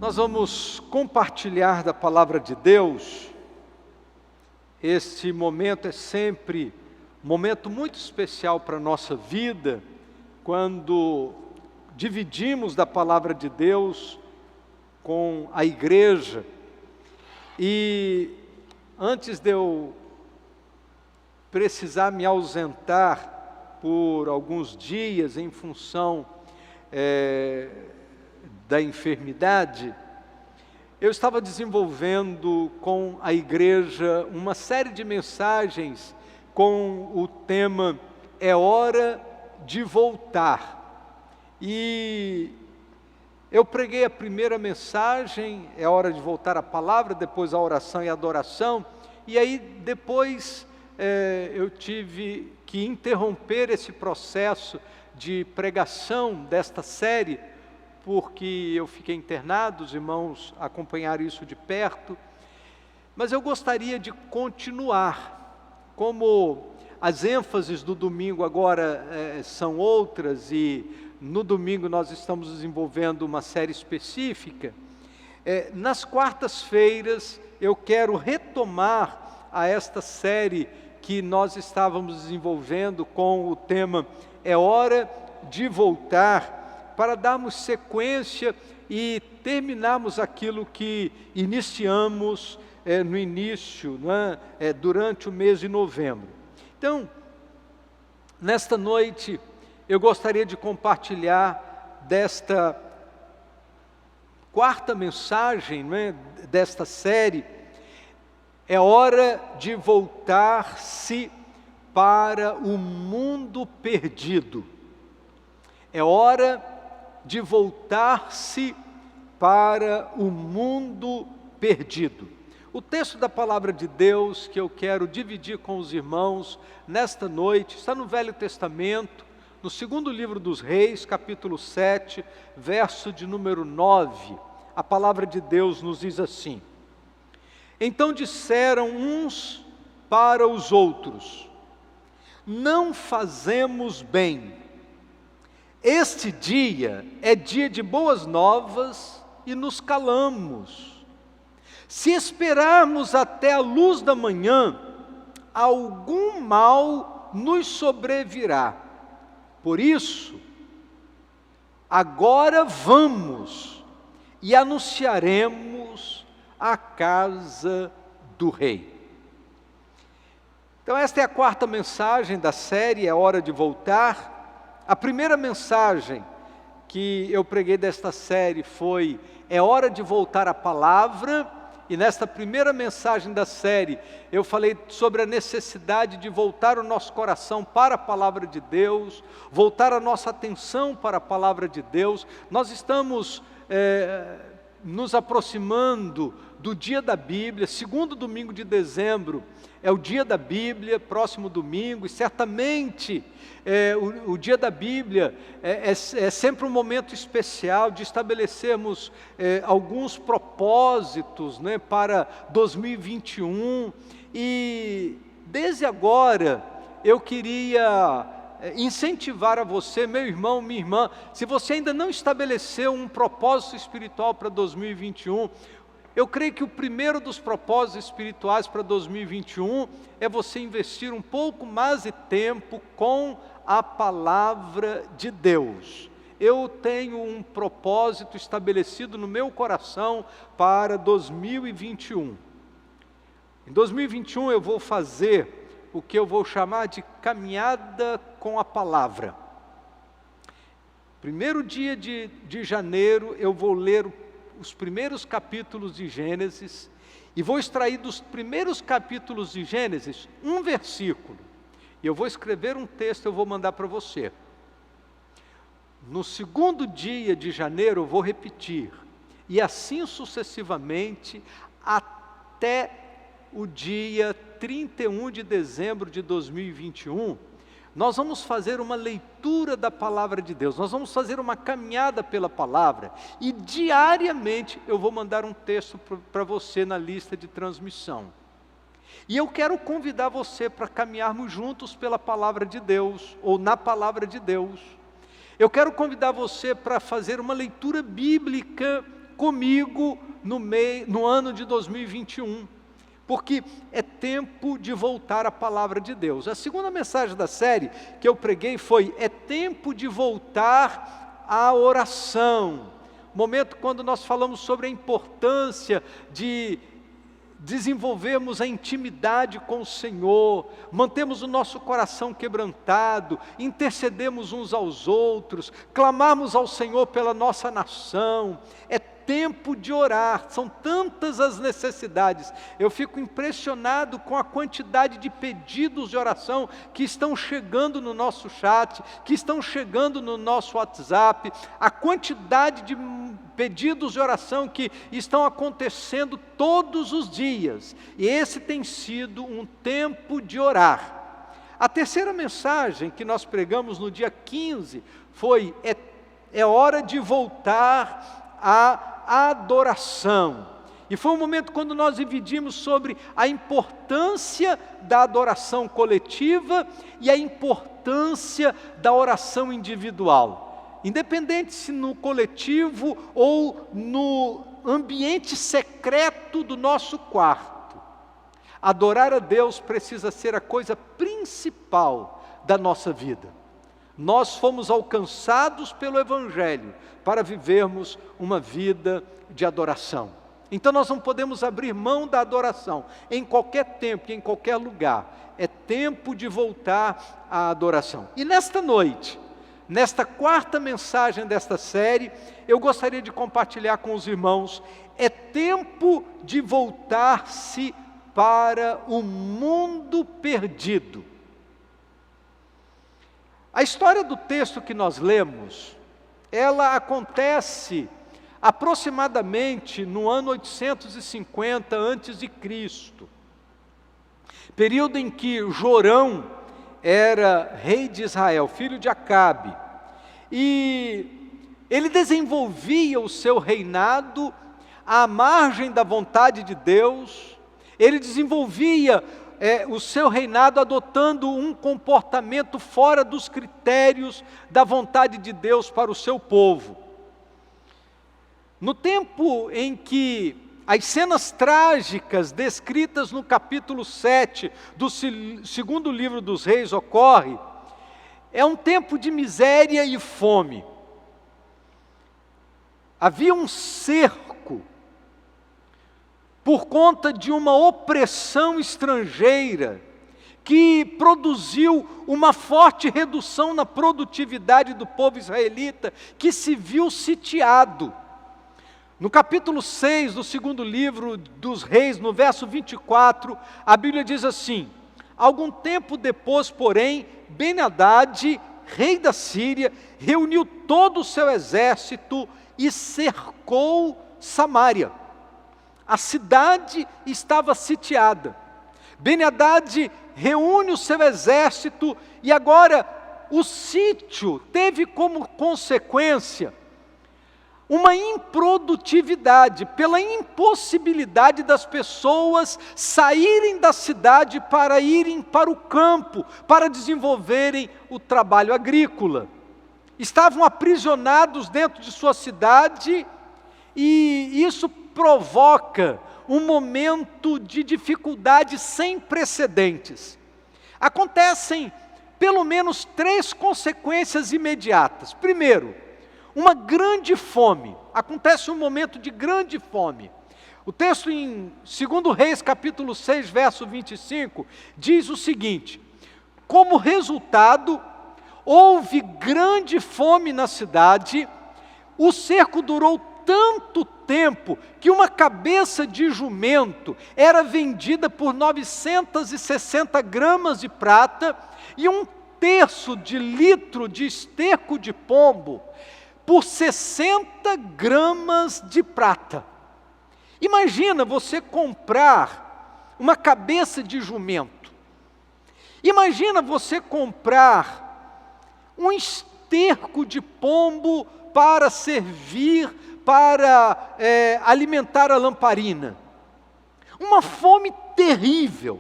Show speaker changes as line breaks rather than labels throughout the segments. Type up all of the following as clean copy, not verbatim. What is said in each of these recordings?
Nós vamos compartilhar da palavra de Deus. Este momento é sempre um momento muito especial para a nossa vida, quando dividimos da palavra de Deus com a igreja. E antes de eu precisar me ausentar por alguns dias em função da enfermidade, eu estava desenvolvendo com a igreja uma série de mensagens com o tema "É hora de voltar". E eu preguei a primeira mensagem, "É hora de voltar à palavra", depois a oração e a adoração, e aí depois eu tive que interromper esse processo de pregação desta série, porque eu fiquei internado, os irmãos acompanharam isso de perto, mas eu gostaria de continuar. Como as ênfases do domingo agora são outras, e no domingo nós estamos desenvolvendo uma série específica, nas quartas-feiras eu quero retomar a esta série que nós estávamos desenvolvendo com o tema "É hora de voltar", para darmos sequência e terminarmos aquilo que iniciamos no início, durante o mês de novembro. Então, nesta noite, eu gostaria de compartilhar desta quarta mensagem, desta série, "É hora de voltar-se para o mundo perdido". É hora de voltar-se para o mundo perdido. O texto da palavra de Deus que eu quero dividir com os irmãos nesta noite está no Velho Testamento, no segundo livro dos Reis, capítulo 7, verso de número 9. A palavra de Deus nos diz assim: "Então disseram uns para os outros: não fazemos bem. Este dia é dia de boas novas e nos calamos. Se esperarmos até a luz da manhã, algum mal nos sobrevirá. Por isso, agora vamos e anunciaremos a casa do rei". Então esta é a quarta mensagem da série "É hora de voltar". A primeira mensagem que eu preguei desta série foi "É hora de voltar à palavra", e nesta primeira mensagem da série eu falei sobre a necessidade de voltar o nosso coração para a palavra de Deus, voltar a nossa atenção para a palavra de Deus. Nós estamos nos aproximando do dia da Bíblia, segundo domingo de dezembro é o dia da Bíblia, próximo domingo, e certamente o dia da Bíblia é sempre um momento especial de estabelecermos alguns propósitos para 2021, e desde agora eu queria incentivar a você, meu irmão, minha irmã, se você ainda não estabeleceu um propósito espiritual para 2021, eu creio que o primeiro dos propósitos espirituais para 2021 é você investir um pouco mais de tempo com a palavra de Deus. Eu tenho um propósito estabelecido no meu coração para 2021. Em 2021 eu vou fazer o que eu vou chamar de caminhada com a palavra. Primeiro dia de janeiro eu vou ler os primeiros capítulos de Gênesis, e vou extrair dos primeiros capítulos de Gênesis um versículo, e eu vou escrever um texto, eu vou mandar para você. No segundo dia de janeiro eu vou repetir, e assim sucessivamente, até o dia 31 de dezembro de 2021, nós vamos fazer uma leitura da palavra de Deus, nós vamos fazer uma caminhada pela palavra, e diariamente eu vou mandar um texto para você na lista de transmissão. E eu quero convidar você para caminharmos juntos pela palavra de Deus, ou na palavra de Deus. Eu quero convidar você para fazer uma leitura bíblica comigo no ano de 2021. Porque é tempo de voltar à palavra de Deus. A segunda mensagem da série que eu preguei foi: é tempo de voltar à oração. Momento quando nós falamos sobre a importância de desenvolvermos a intimidade com o Senhor, mantemos o nosso coração quebrantado, intercedemos uns aos outros, clamamos ao Senhor pela nossa nação. É tempo de orar, são tantas as necessidades. Eu fico impressionado com a quantidade de pedidos de oração que estão chegando no nosso chat, que estão chegando no nosso WhatsApp, a quantidade de pedidos de oração que estão acontecendo todos os dias. E esse tem sido um tempo de orar. A terceira mensagem que nós pregamos no dia 15 foi: é hora de voltar à adoração. E foi um momento quando nós dividimos sobre a importância da adoração coletiva e a importância da oração individual. Independente se no coletivo ou no ambiente secreto do nosso quarto, adorar a Deus precisa ser a coisa principal da nossa vida. Nós fomos alcançados pelo Evangelho para vivermos uma vida de adoração. Então nós não podemos abrir mão da adoração em qualquer tempo, em qualquer lugar. É tempo de voltar à adoração. E nesta noite, nesta quarta mensagem desta série, eu gostaria de compartilhar com os irmãos: é tempo de voltar-se para o mundo perdido. A história do texto que nós lemos, ela acontece aproximadamente no ano 850 a.C., período em que Jorão era rei de Israel, filho de Acabe, e ele desenvolvia o seu reinado à margem da vontade de Deus. Ele desenvolvia o seu reinado adotando um comportamento fora dos critérios da vontade de Deus para o seu povo. No tempo em que as cenas trágicas descritas no capítulo 7 do segundo livro dos Reis ocorrem, é um tempo de miséria e fome. Havia um cerco por conta de uma opressão estrangeira que produziu uma forte redução na produtividade do povo israelita, que se viu sitiado. No capítulo 6 do segundo livro dos Reis, no verso 24, a Bíblia diz assim: algum tempo depois, porém, Ben-Hadad, rei da Síria, reuniu todo o seu exército e cercou Samaria. A cidade estava sitiada. Ben-Hadad reúne o seu exército e agora o sítio teve como consequência uma improdutividade, pela impossibilidade das pessoas saírem da cidade para irem para o campo, para desenvolverem o trabalho agrícola. Estavam aprisionados dentro de sua cidade e isso provoca um momento de dificuldade sem precedentes. Acontecem pelo menos 3 consequências imediatas. Primeiro, uma grande fome. Acontece um momento de grande fome. O texto em 2 Reis, capítulo 6, verso 25, diz o seguinte: como resultado, houve grande fome na cidade, o cerco durou tanto tempo que uma cabeça de jumento era vendida por 960 gramas de prata e 1/3 de litro de esterco de pombo por 60 gramas de prata. Imagina você comprar uma cabeça de jumento. Imagina você comprar um esterco de pombo para servir, para alimentar a lamparina. Uma fome terrível.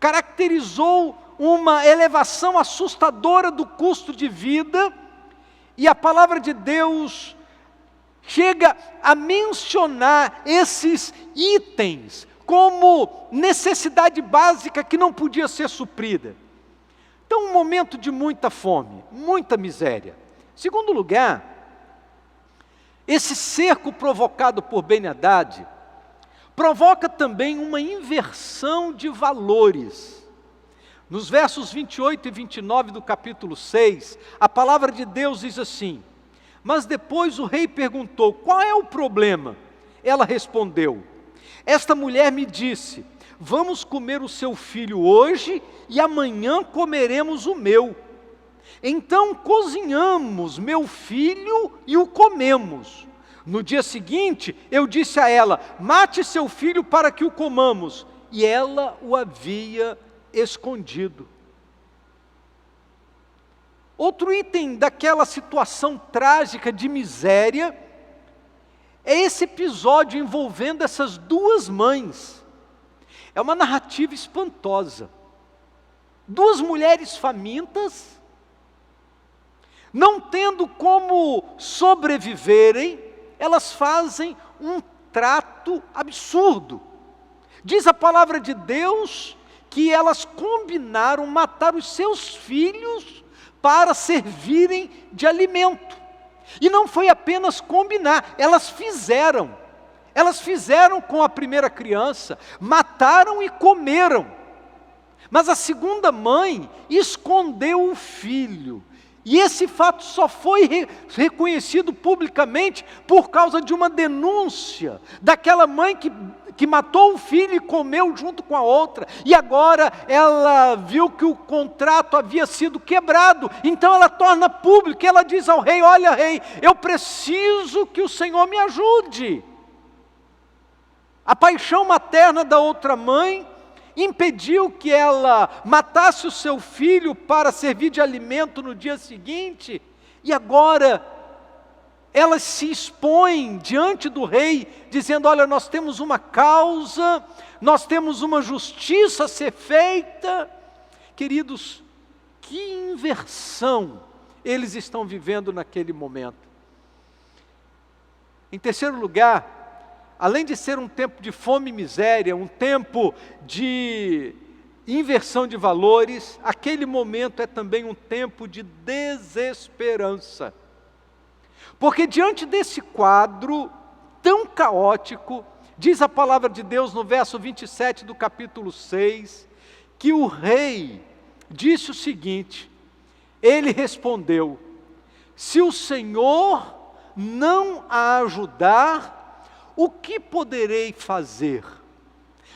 Caracterizou uma elevação assustadora do custo de vida, e a palavra de Deus chega a mencionar esses itens como necessidade básica que não podia ser suprida. Então, um momento de muita fome, muita miséria. Segundo lugar, esse cerco provocado por Ben-Hadad provoca também uma inversão de valores. Nos versos 28 e 29 do capítulo 6, a palavra de Deus diz assim: mas depois o rei perguntou: qual é o problema? Ela respondeu: esta mulher me disse, vamos comer o seu filho hoje e amanhã comeremos o meu. Então cozinhamos meu filho e o comemos. No dia seguinte, eu disse a ela: mate seu filho para que o comamos. E ela o havia escondido. Outro item daquela situação trágica de miséria é esse episódio envolvendo essas duas mães. É uma narrativa espantosa. Duas mulheres famintas, não tendo como sobreviverem, elas fazem um trato absurdo. Diz a palavra de Deus que elas combinaram matar os seus filhos para servirem de alimento. E não foi apenas combinar, elas fizeram. Elas fizeram com a primeira criança, mataram e comeram. Mas a segunda mãe escondeu o filho. E esse fato só foi reconhecido publicamente por causa de uma denúncia daquela mãe que matou o filho e comeu junto com a outra. E agora ela viu que o contrato havia sido quebrado. Então ela torna público, ela diz ao rei: olha, rei, eu preciso que o Senhor me ajude. A paixão materna da outra mãe impediu que ela matasse o seu filho para servir de alimento no dia seguinte, e agora ela se expõe diante do rei, dizendo: olha, nós temos uma causa, nós temos uma justiça a ser feita. Queridos, que inversão eles estão vivendo naquele momento. Em terceiro lugar, além de ser um tempo de fome e miséria, um tempo de inversão de valores, aquele momento é também um tempo de desesperança. Porque diante desse quadro tão caótico, diz a palavra de Deus no verso 27 do capítulo 6, que o rei disse o seguinte: ele respondeu: se o Senhor não a ajudar, o que poderei fazer?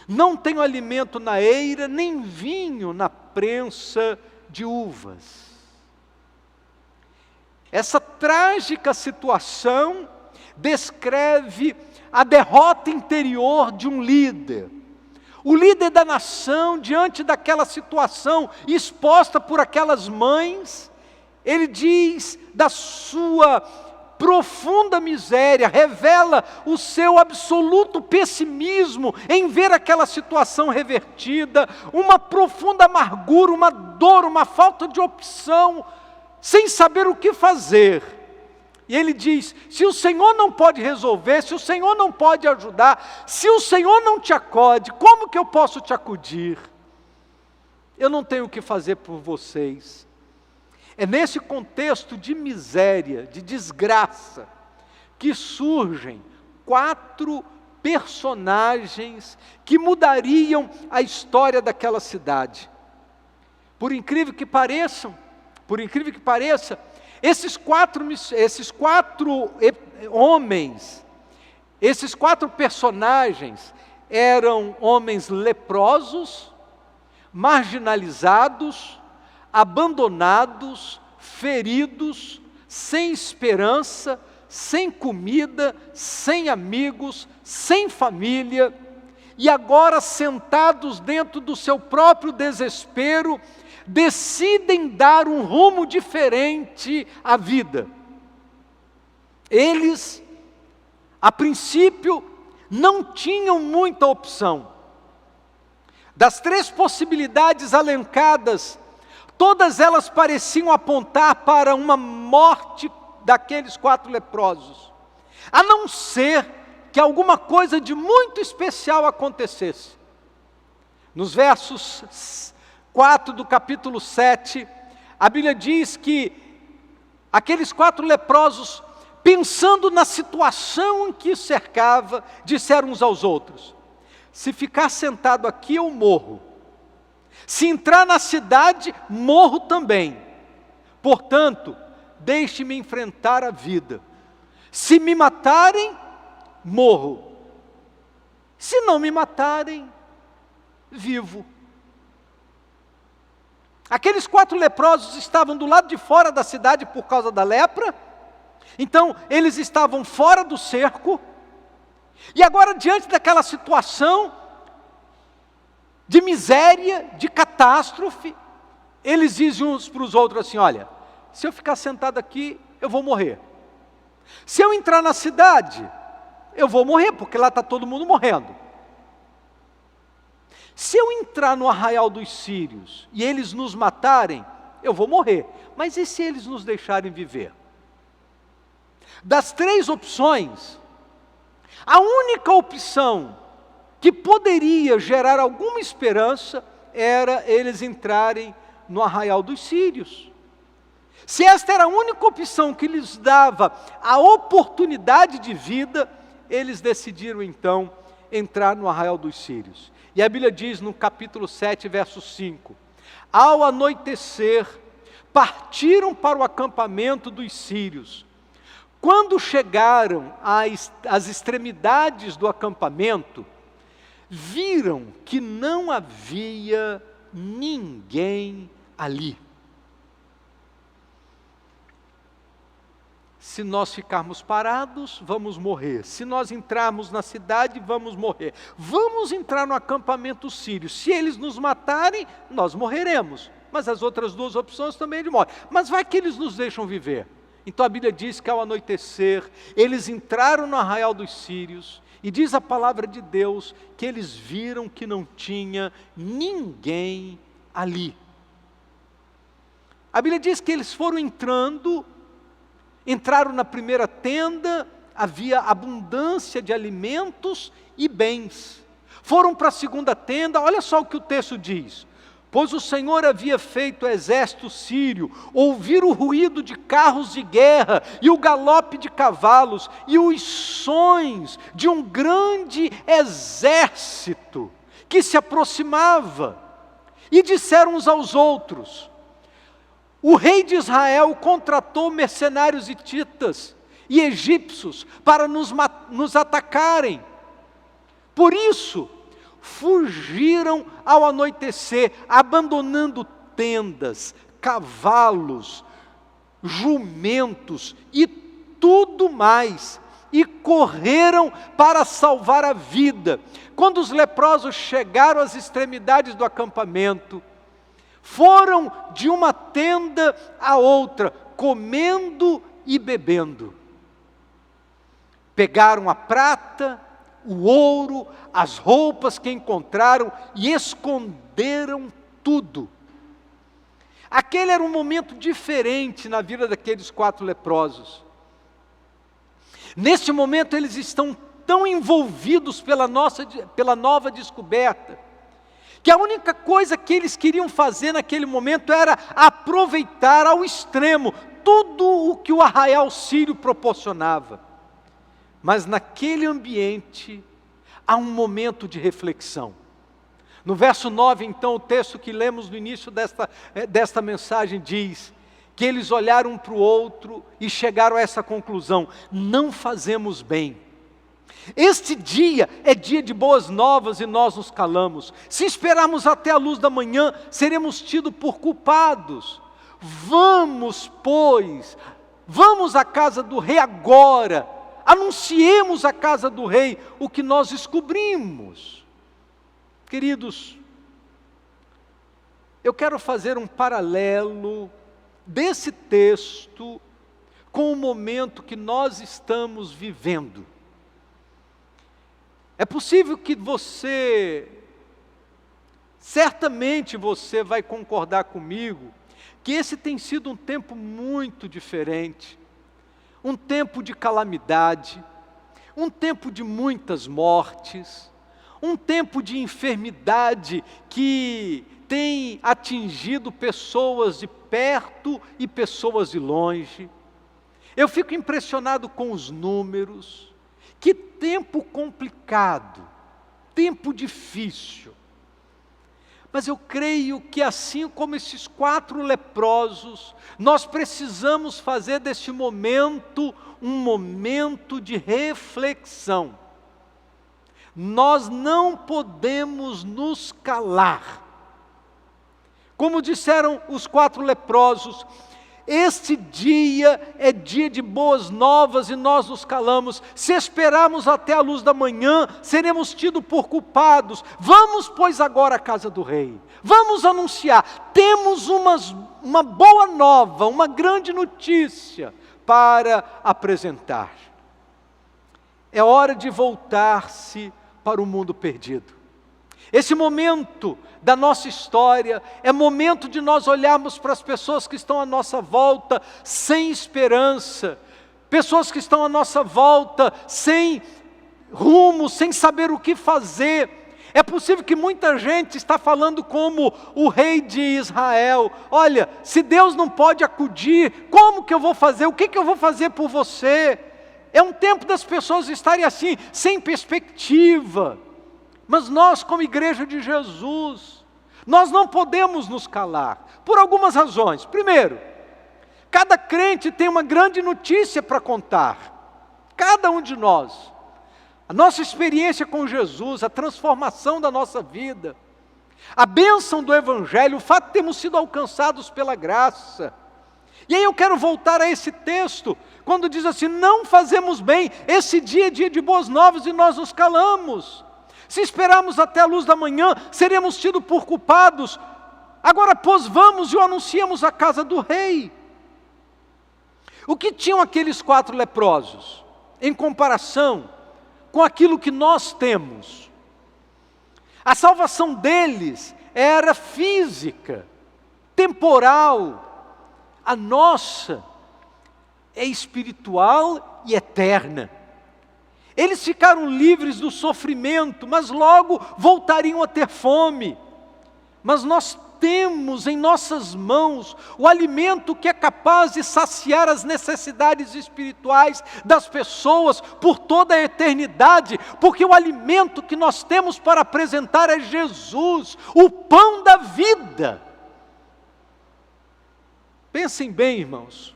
Não tenho alimento na eira, nem vinho na prensa de uvas. Essa trágica situação descreve a derrota interior de um líder. O líder da nação, diante daquela situação exposta por aquelas mães, ele diz da sua profunda miséria, revela o seu absoluto pessimismo em ver aquela situação revertida, uma profunda amargura, uma dor, uma falta de opção, sem saber o que fazer. E ele diz: se o Senhor não pode resolver, se o Senhor não pode ajudar, se o Senhor não te acode, como que eu posso te acudir? Eu não tenho o que fazer por vocês. É nesse contexto de miséria, de desgraça, que surgem 4 personagens que mudariam a história daquela cidade. Por incrível que pareça, esses quatro homens, esses 4 personagens eram homens leprosos, marginalizados, abandonados, feridos, sem esperança, sem comida, sem amigos, sem família, e agora sentados dentro do seu próprio desespero, decidem dar um rumo diferente à vida. Eles, a princípio, não tinham muita opção. Das 3 possibilidades elencadas, todas elas pareciam apontar para uma morte daqueles 4 leprosos. a não ser que alguma coisa de muito especial acontecesse. Nos versos 4 do capítulo 7, a Bíblia diz que aqueles 4 leprosos, pensando na situação em que os cercava, disseram uns aos outros: se ficar sentado aqui eu morro, se entrar na cidade morro também, portanto, deixe-me enfrentar a vida, se me matarem, morro, se não me matarem, vivo. Aqueles 4 leprosos estavam do lado de fora da cidade por causa da lepra, então eles estavam fora do cerco, e agora diante daquela situação de miséria, de catástrofe, eles dizem uns para os outros assim: olha, se eu ficar sentado aqui, eu vou morrer. Se eu entrar na cidade, eu vou morrer, porque lá está todo mundo morrendo. Se eu entrar no arraial dos sírios e eles nos matarem, eu vou morrer. Mas e se eles nos deixarem viver? Das 3 opções, a única opção que poderia gerar alguma esperança era eles entrarem no arraial dos sírios. Se esta era a única opção que lhes dava a oportunidade de vida, eles decidiram então entrar no arraial dos sírios. E a Bíblia diz no capítulo 7, verso 5: ao anoitecer, partiram para o acampamento dos sírios. Quando chegaram às extremidades do acampamento, viram que não havia ninguém ali. Se nós ficarmos parados, vamos morrer. Se nós entrarmos na cidade, vamos morrer. Vamos entrar no acampamento sírio. Se eles nos matarem, nós morreremos. Mas as outras 2 opções também de morte. Mas vai que eles nos deixam viver. Então a Bíblia diz que ao anoitecer, eles entraram no arraial dos sírios, e diz a palavra de Deus que eles viram que não tinha ninguém ali. A Bíblia diz que eles foram entraram na primeira tenda, havia abundância de alimentos e bens. Foram para a segunda tenda, olha só o que o texto diz: pois o Senhor havia feito o exército sírio ouvir o ruído de carros de guerra, e o galope de cavalos, e os sons de um grande exército que se aproximava. E disseram uns aos outros: o rei de Israel contratou mercenários hititas e egípcios para nos atacarem. Por isso, fugiram ao anoitecer, abandonando tendas, cavalos, jumentos e tudo mais, e correram para salvar a vida. Quando os leprosos chegaram às extremidades do acampamento, foram de uma tenda a outra, comendo e bebendo. Pegaram a prata, o ouro, as roupas que encontraram e esconderam tudo. Aquele era um momento diferente na vida daqueles 4 leprosos. Neste momento eles estão tão envolvidos pela nova descoberta, que a única coisa que eles queriam fazer naquele momento era aproveitar ao extremo tudo o que o arraial sírio proporcionava. Mas naquele ambiente há um momento de reflexão. No verso 9, então, o texto que lemos no início desta mensagem diz que eles olharam um para o outro e chegaram a essa conclusão: não fazemos bem. Este dia é dia de boas novas e nós nos calamos. Se esperarmos até a luz da manhã, seremos tidos por culpados. Vamos, pois, vamos à casa do rei agora. Anunciemos à casa do rei o que nós descobrimos. Queridos, eu quero fazer um paralelo desse texto com o momento que nós estamos vivendo. É possível que certamente você vai concordar comigo, que esse tem sido um tempo muito diferente, um tempo de calamidade, um tempo de muitas mortes, um tempo de enfermidade que tem atingido pessoas de perto e pessoas de longe. Eu fico impressionado com os números. Que tempo complicado, tempo difícil. Mas eu creio que assim como esses 4 leprosos, nós precisamos fazer deste momento um momento de reflexão. Nós não podemos nos calar. Como disseram os 4 leprosos, este dia é dia de boas novas e nós nos calamos. Se esperarmos até a luz da manhã, seremos tidos por culpados. Vamos, pois, agora à casa do rei. Vamos anunciar. Temos uma boa nova, uma grande notícia para apresentar. É hora de voltar-se para o mundo perdido. Esse momento da nossa história é momento de nós olharmos para as pessoas que estão à nossa volta sem esperança, pessoas que estão à nossa volta sem rumo, sem saber o que fazer. É possível que muita gente está falando como o rei de Israel: olha, se Deus não pode acudir, como que eu vou fazer? O que eu vou fazer por você? É um tempo das pessoas estarem assim, sem perspectiva. Mas nós, como igreja de Jesus, nós não podemos nos calar, por algumas razões. Primeiro, cada crente tem uma grande notícia para contar, cada um de nós. A nossa experiência com Jesus, a transformação da nossa vida, a bênção do Evangelho, o fato de termos sido alcançados pela graça. E aí eu quero voltar a esse texto, quando diz assim: não fazemos bem, esse dia é dia de boas novas e nós nos calamos. Se esperarmos até a luz da manhã, seremos tidos por culpados. Agora, pois, vamos e o anunciamos à casa do rei. O que tinham aqueles 4 leprosos, em comparação com aquilo que nós temos? A salvação deles era física, temporal. A nossa é espiritual e eterna. Eles ficaram livres do sofrimento, mas logo voltariam a ter fome. Mas nós temos em nossas mãos o alimento que é capaz de saciar as necessidades espirituais das pessoas por toda a eternidade, porque o alimento que nós temos para apresentar é Jesus, o pão da vida. Pensem bem, irmãos,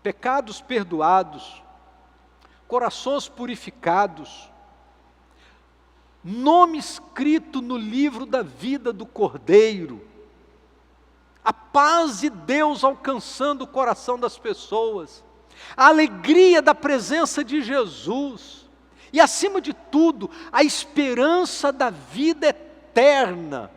pecados perdoados, corações purificados, nome escrito no livro da vida do Cordeiro, a paz de Deus alcançando o coração das pessoas, a alegria da presença de Jesus, e acima de tudo, a esperança da vida eterna.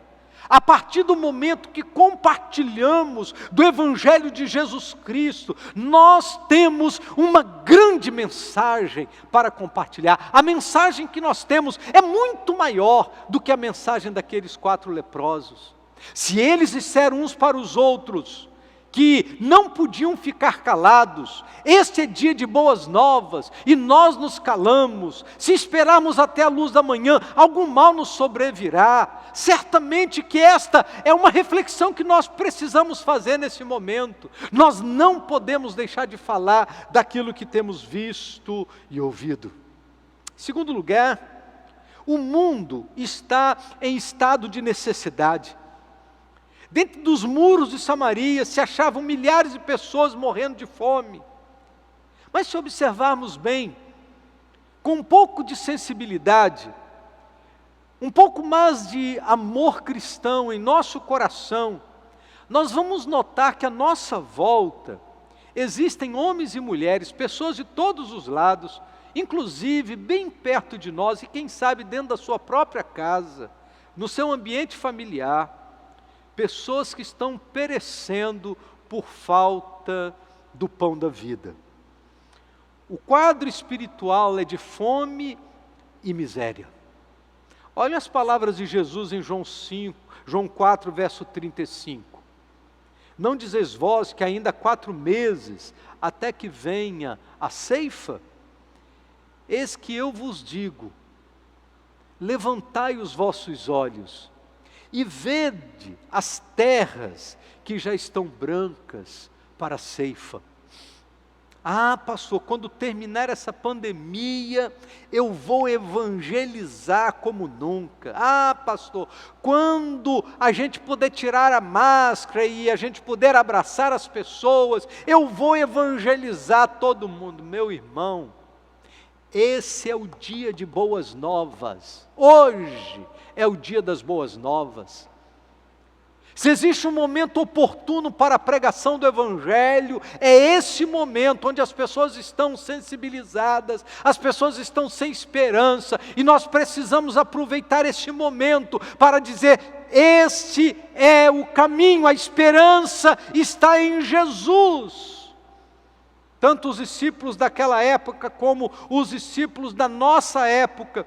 A partir do momento que compartilhamos do Evangelho de Jesus Cristo, nós temos uma grande mensagem para compartilhar. A mensagem que nós temos é muito maior do que a mensagem daqueles 4 leprosos. Se eles disseram uns para os outros que não podiam ficar calados, este é dia de boas novas, e nós nos calamos, se esperarmos até a luz da manhã, algum mal nos sobrevirá. Certamente que esta é uma reflexão que nós precisamos fazer nesse momento. Nós não podemos deixar de falar daquilo que temos visto e ouvido. Em segundo lugar, o mundo está em estado de necessidade. Dentro dos muros de Samaria se achavam milhares de pessoas morrendo de fome. Mas se observarmos bem, com um pouco de sensibilidade, um pouco mais de amor cristão em nosso coração, nós vamos notar que à nossa volta existem homens e mulheres, pessoas de todos os lados, inclusive bem perto de nós e quem sabe dentro da sua própria casa, no seu ambiente familiar, pessoas que estão perecendo por falta do pão da vida. O quadro espiritual é de fome e miséria. Olha as palavras de Jesus em João 4, verso 35. Não dizeis vós que ainda há 4 meses até que venha a ceifa? Eis que eu vos digo, levantai os vossos olhos e vede as terras que já estão brancas para a ceifa. Ah, pastor, quando terminar essa pandemia, eu vou evangelizar como nunca. Ah, pastor, quando a gente puder tirar a máscara e a gente puder abraçar as pessoas, eu vou evangelizar todo mundo. Meu irmão, esse é o dia de boas novas. Hoje é o dia das boas novas. Se existe um momento oportuno para a pregação do Evangelho, é esse momento onde as pessoas estão sensibilizadas, as pessoas estão sem esperança, e nós precisamos aproveitar este momento para dizer: este é o caminho, a esperança está em Jesus. Tanto os discípulos daquela época como os discípulos da nossa época,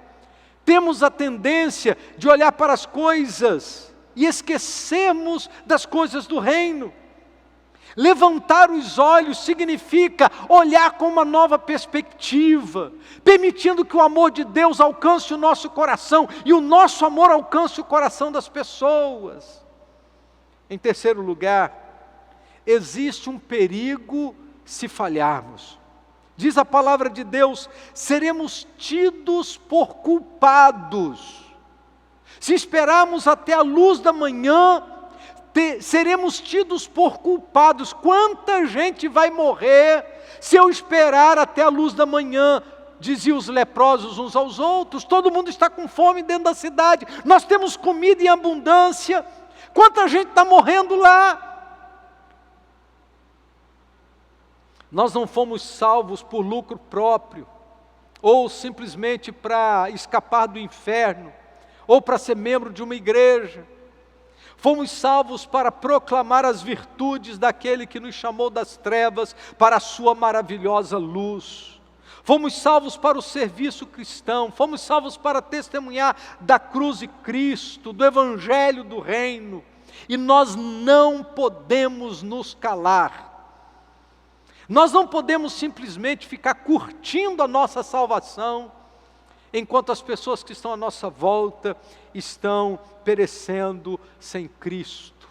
temos a tendência de olhar para as coisas e esquecermos das coisas do reino. Levantar os olhos significa olhar com uma nova perspectiva, permitindo que o amor de Deus alcance o nosso coração e o nosso amor alcance o coração das pessoas. Em terceiro lugar, existe um perigo se falharmos. Diz a palavra de Deus: seremos tidos por culpados. Se esperarmos até a luz da manhã, seremos tidos por culpados. Quanta gente vai morrer se eu esperar até a luz da manhã? Diziam os leprosos uns aos outros. Todo mundo está com fome dentro da cidade, nós temos comida em abundância. Quanta gente está morrendo lá? Nós não fomos salvos por lucro próprio, ou simplesmente para escapar do inferno, ou para ser membro de uma igreja. Fomos salvos para proclamar as virtudes daquele que nos chamou das trevas para a sua maravilhosa luz. Fomos salvos para o serviço cristão, fomos salvos para testemunhar da cruz de Cristo, do Evangelho do Reino, e nós não podemos nos calar. Nós não podemos simplesmente ficar curtindo a nossa salvação, enquanto as pessoas que estão à nossa volta estão perecendo sem Cristo.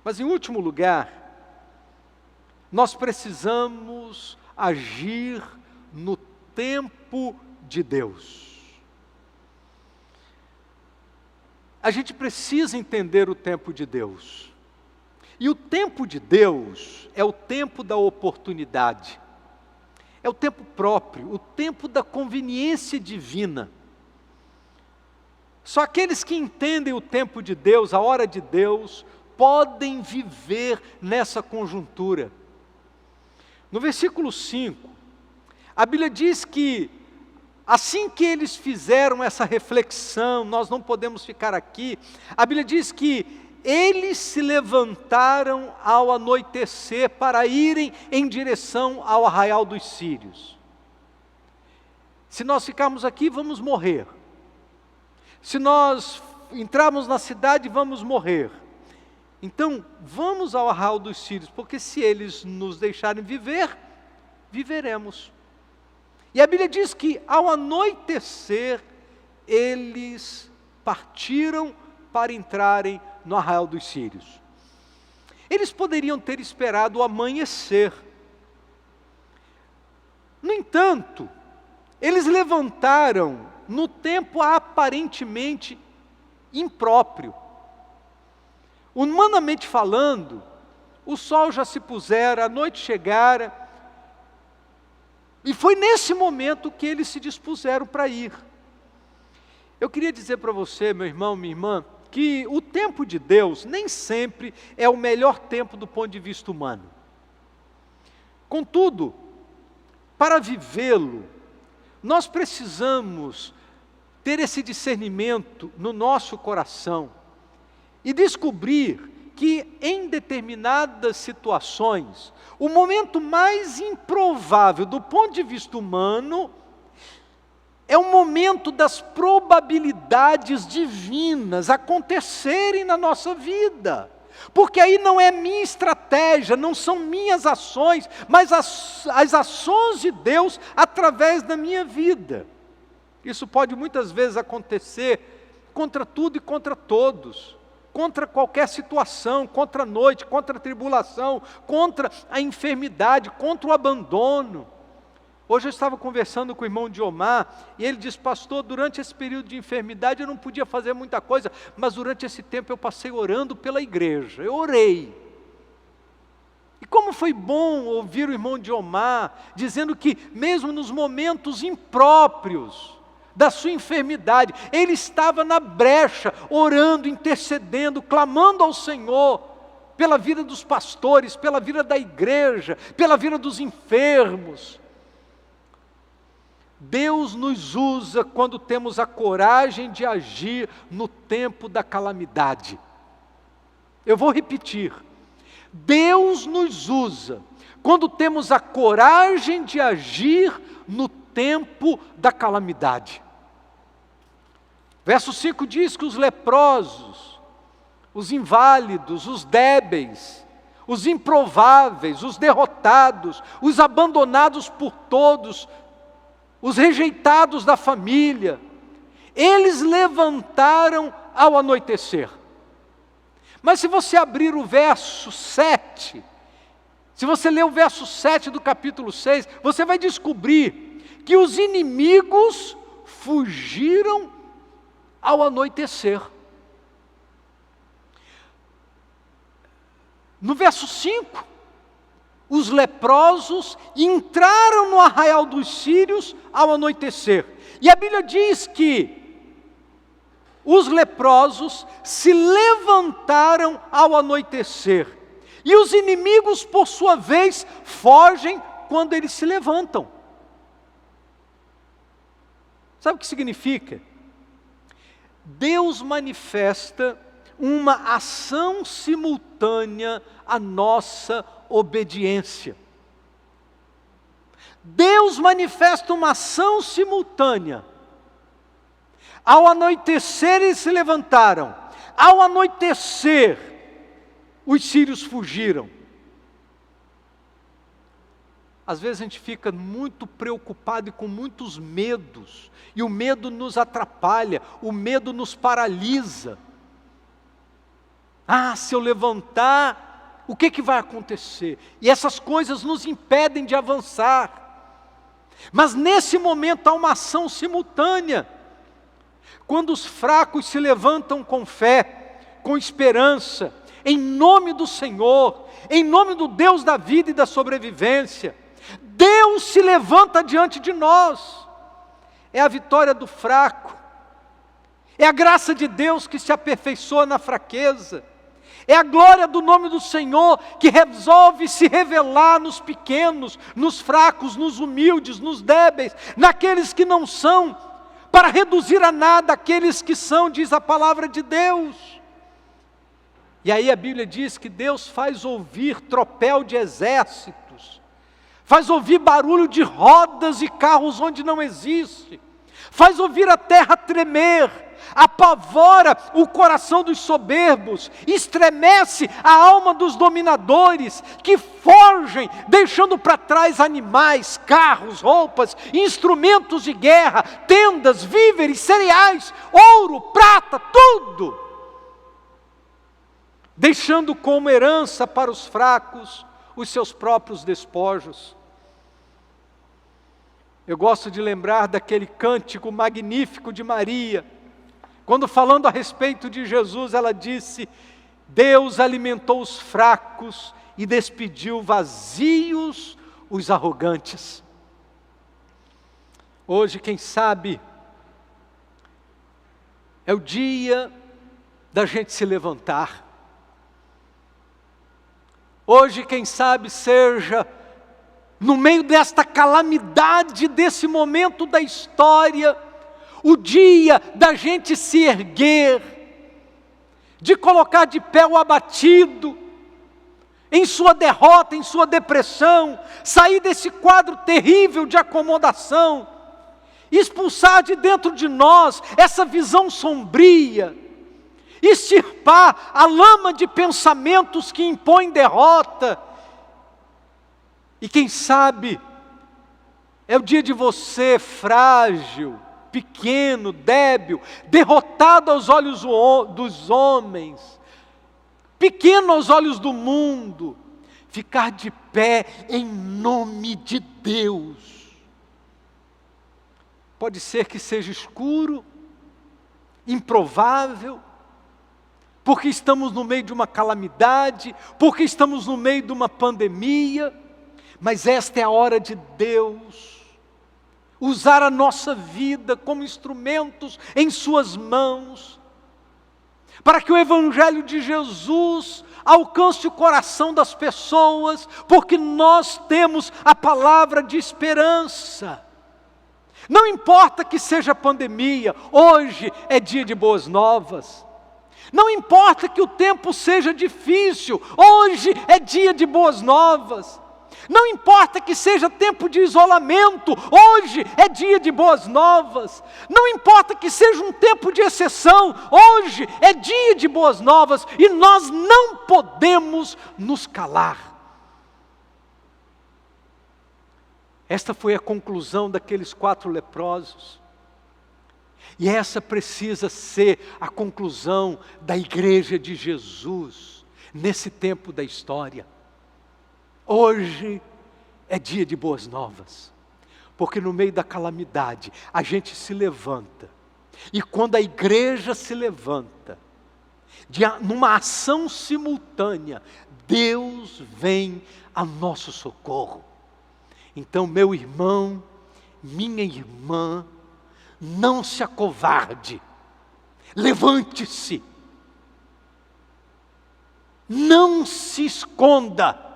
Mas em último lugar, nós precisamos agir no tempo de Deus. A gente precisa entender o tempo de Deus. E o tempo de Deus é o tempo da oportunidade. É o tempo próprio, o tempo da conveniência divina. Só aqueles que entendem o tempo de Deus, a hora de Deus, podem viver nessa conjuntura. No versículo 5, a Bíblia diz que, assim que eles fizeram essa reflexão, nós não podemos ficar aqui, a Bíblia diz que eles se levantaram ao anoitecer para irem em direção ao arraial dos sírios. Se nós ficarmos aqui, vamos morrer. Se nós entrarmos na cidade, vamos morrer. Então, vamos ao arraial dos sírios, porque se eles nos deixarem viver, viveremos. E a Bíblia diz que ao anoitecer, eles partiram para entrarem no arraial dos sírios. Eles poderiam ter esperado o amanhecer. No entanto, eles levantaram no tempo aparentemente impróprio. Humanamente falando, o sol já se pusera, a noite chegara, e foi nesse momento que eles se dispuseram para ir. Eu queria dizer para você, meu irmão, minha irmã, que o tempo de Deus nem sempre é o melhor tempo do ponto de vista humano. Contudo, para vivê-lo, nós precisamos ter esse discernimento no nosso coração e descobrir que em determinadas situações, o momento mais improvável do ponto de vista humano é o momento das probabilidades divinas acontecerem na nossa vida. Porque aí não é minha estratégia, não são minhas ações, mas as ações de Deus através da minha vida. Isso pode muitas vezes acontecer contra tudo e contra todos, contra qualquer situação, contra a noite, contra a tribulação, contra a enfermidade, contra o abandono. Hoje eu estava conversando com o irmão Diomar, e ele disse: pastor, durante esse período de enfermidade eu não podia fazer muita coisa, mas durante esse tempo eu passei orando pela igreja, eu orei. E como foi bom ouvir o irmão Diomar dizendo que mesmo nos momentos impróprios da sua enfermidade, ele estava na brecha, orando, intercedendo, clamando ao Senhor, pela vida dos pastores, pela vida da igreja, pela vida dos enfermos. Deus nos usa quando temos a coragem de agir no tempo da calamidade. Eu vou repetir. Deus nos usa quando temos a coragem de agir no tempo da calamidade. Verso 5 diz que os leprosos, os inválidos, os débeis, os improváveis, os derrotados, os abandonados por todos, os rejeitados da família, eles levantaram ao anoitecer. Mas se você abrir o verso 7, se você ler o verso 7 do capítulo 6, você vai descobrir que os inimigos fugiram ao anoitecer. No verso 5, os leprosos entraram no arraial dos sírios ao anoitecer. E a Bíblia diz que os leprosos se levantaram ao anoitecer. E os inimigos, por sua vez, fogem quando eles se levantam. Sabe o que significa? Deus manifesta uma ação simultânea à nossa obediência. Deus manifesta uma ação simultânea. Ao anoitecer eles se levantaram. Ao anoitecer, os sírios fugiram. Às vezes a gente fica muito preocupado e com muitos medos. E o medo nos atrapalha, o medo nos paralisa. Ah, se eu levantar, o que vai acontecer? E essas coisas nos impedem de avançar. Mas nesse momento há uma ação simultânea. Quando os fracos se levantam com fé, com esperança, em nome do Senhor, em nome do Deus da vida e da sobrevivência, Deus se levanta diante de nós. É a vitória do fraco, é a graça de Deus que se aperfeiçoa na fraqueza, é a glória do nome do Senhor que resolve se revelar nos pequenos, nos fracos, nos humildes, nos débeis, naqueles que não são, para reduzir a nada aqueles que são, diz a palavra de Deus. E aí a Bíblia diz que Deus faz ouvir tropel de exércitos, faz ouvir barulho de rodas e carros onde não existe, faz ouvir a terra tremer, apavora o coração dos soberbos, estremece a alma dos dominadores, que fogem, deixando para trás animais, carros, roupas, instrumentos de guerra, tendas, víveres, cereais, ouro, prata, tudo, deixando como herança para os fracos os seus próprios despojos. Eu gosto de lembrar daquele cântico magnífico de Maria, quando falando a respeito de Jesus, ela disse: Deus alimentou os fracos e despediu vazios os arrogantes. Hoje, quem sabe, é o dia da gente se levantar. Hoje, quem sabe, seja no meio desta calamidade, desse momento da história, o dia da gente se erguer, de colocar de pé o abatido, em sua derrota, em sua depressão, sair desse quadro terrível de acomodação, expulsar de dentro de nós essa visão sombria, extirpar a lama de pensamentos que impõem derrota. E quem sabe, é o dia de você frágil, pequeno, débil, derrotado aos olhos dos homens, pequeno aos olhos do mundo, ficar de pé em nome de Deus. Pode ser que seja escuro, improvável, porque estamos no meio de uma calamidade, porque estamos no meio de uma pandemia, mas esta é a hora de Deus usar a nossa vida como instrumentos em suas mãos, para que o Evangelho de Jesus alcance o coração das pessoas, porque nós temos a palavra de esperança. Não importa que seja pandemia, hoje é dia de boas novas. Não importa que o tempo seja difícil, hoje é dia de boas novas. Não importa que seja tempo de isolamento, hoje é dia de boas novas. Não importa que seja um tempo de exceção, hoje é dia de boas novas. E nós não podemos nos calar. Esta foi a conclusão daqueles 4 leprosos. E essa precisa ser a conclusão da igreja de Jesus, nesse tempo da história. Hoje é dia de boas novas, porque no meio da calamidade a gente se levanta, e quando a igreja se levanta, numa ação simultânea, Deus vem a nosso socorro. Então, meu irmão, minha irmã, não se acovarde, levante-se, não se esconda,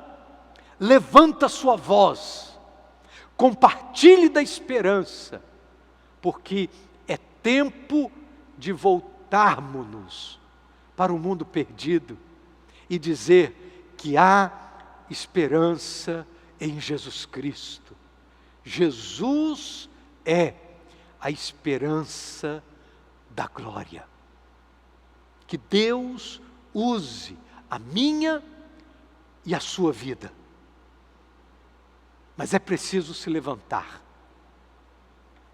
levanta sua voz, compartilhe da esperança, porque é tempo de voltarmos-nos para o mundo perdido e dizer que há esperança em Jesus Cristo. Jesus é a esperança da glória. Que Deus use a minha e a sua vida. Mas é preciso se levantar.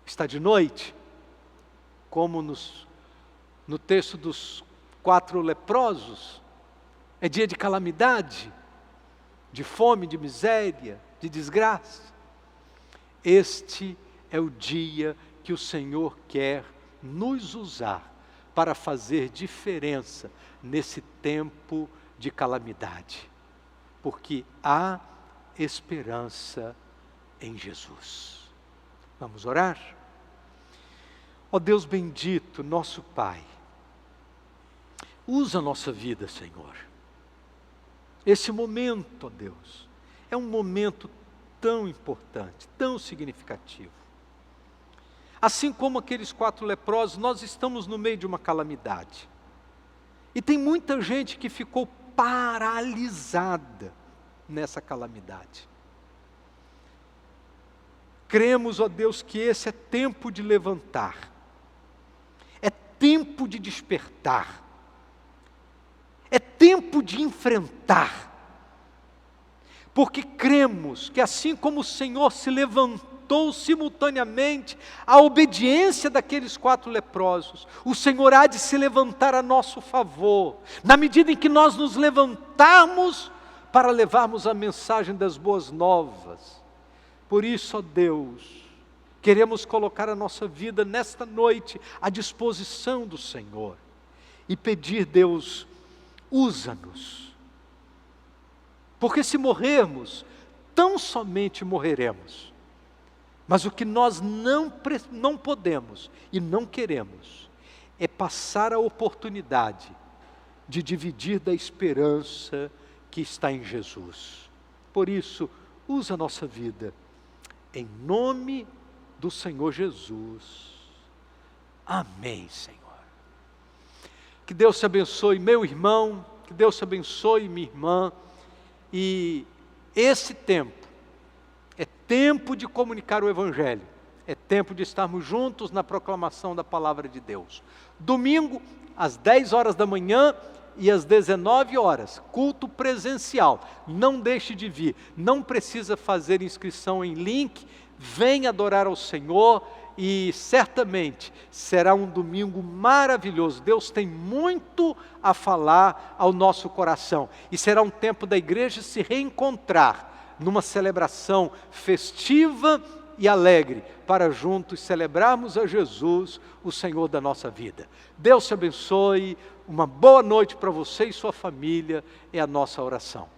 Está de noite, como no texto dos 4 leprosos, é dia de calamidade, de fome, de miséria, de desgraça. Este é o dia que o Senhor quer nos usar para fazer diferença nesse tempo de calamidade. Porque há esperança em Jesus. Vamos orar? Ó Deus bendito, nosso Pai, usa a nossa vida, Senhor. Esse momento, ó Deus, é um momento tão importante, tão significativo. Assim como aqueles 4 leprosos, nós estamos no meio de uma calamidade. E tem muita gente que ficou paralisada nessa calamidade. Cremos, ó Deus, que esse é tempo de levantar, é tempo de despertar, é tempo de enfrentar, porque cremos que assim como o Senhor se levantou simultaneamente à obediência daqueles 4 leprosos, o Senhor há de se levantar a nosso favor, na medida em que nós nos levantarmos para levarmos a mensagem das boas novas. Por isso, ó Deus, queremos colocar a nossa vida nesta noite à disposição do Senhor e pedir, Deus, usa-nos. Porque se morrermos, tão somente morreremos. Mas o que nós não podemos e não queremos é passar a oportunidade de dividir da esperança que está em Jesus. Por isso, usa a nossa vida, em nome do Senhor Jesus. Amém, Senhor. Que Deus te abençoe, meu irmão, que Deus te abençoe, minha irmã. E esse tempo é tempo de comunicar o Evangelho, é tempo de estarmos juntos na proclamação da palavra de Deus. Domingo às 10 horas da manhã e às 19 horas, culto presencial. Não deixe de vir, não precisa fazer inscrição em link, vem adorar ao Senhor e certamente será um domingo maravilhoso. Deus tem muito a falar ao nosso coração e será um tempo da igreja se reencontrar numa celebração festiva e alegre, para juntos celebrarmos a Jesus, o Senhor da nossa vida. Deus te abençoe, uma boa noite para você e sua família, é a nossa oração.